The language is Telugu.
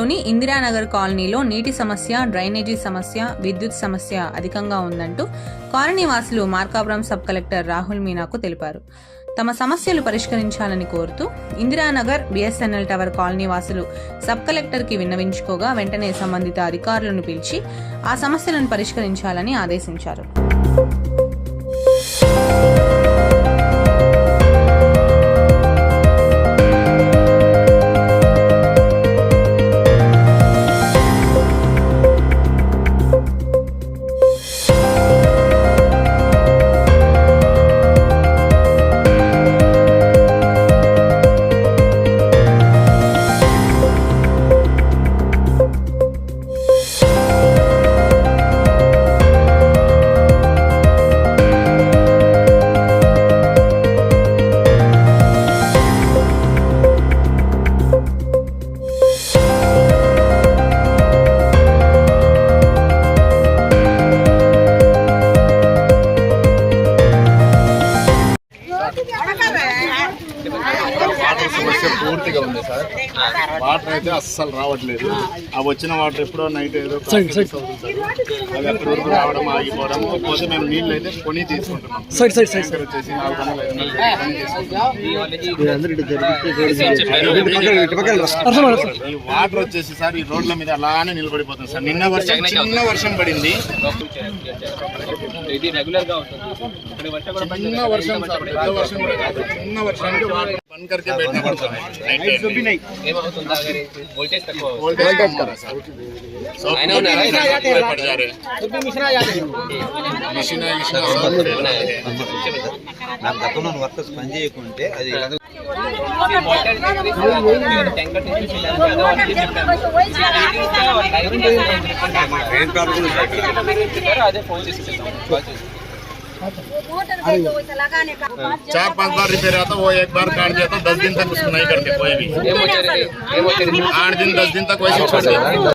నగర్లోని ఇందిరానగర్ కాలనీలో నీటి సమస్య, డ్రైనేజీ సమస్య, విద్యుత్ సమస్య అధికంగా ఉందంటూ కాలనీ వాసులు మార్కాపురం సబ్ కలెక్టర్ రాహుల్ మీనాకు తెలిపారు. తమ సమస్యలు పరిష్కరించాలని కోరుతూ ఇందిరానగర్ బిఎస్ఎన్ఎల్ టవర్ కాలనీ వాసులు సబ్ కలెక్టర్కి విన్నవించుకోగా వెంటనే సంబంధిత అధికారులను పిలిచి ఆ సమస్యలను పరిష్కరించాలని ఆదేశించారు. సమస్య పూర్తిగా ఉంది సార్. వాటర్ అయితే అస్సలు రావట్లేదు. ఆ వచ్చిన వాటర్ ఎప్పుడో నైట్ ఏదో అవి అక్కడి వరకు రావడం ఆగిపోవడం. పోతే మేము నీళ్ళు అయితే కొని తీసుకుంటున్నాం. వచ్చేసి 400 ఈ వాటర్ వచ్చేసి సార్ ఈ రోడ్ల మీద అలానే నిలబడిపోతుంది సార్. చిన్న వర్షం పడింది. చిన్న వర్షం సార్, పెద్ద వర్షం కూడా కాదు. చిన్న వర్షానికి बंद करके बैठना पड़ता है. वोल्टेज करा सर. पड़ जा रहे నాకు గతంలో వర్కర్స్ పని చేయకుంటే అది అదే ఫోన్ చేసి 4-5 बार रिपेयर आता, वो एक बार काट दिया तो 10 दिन तक उसको नहीं करते कोई भी. 8 दिन 10 दिन तक वैसे छोड़ देते.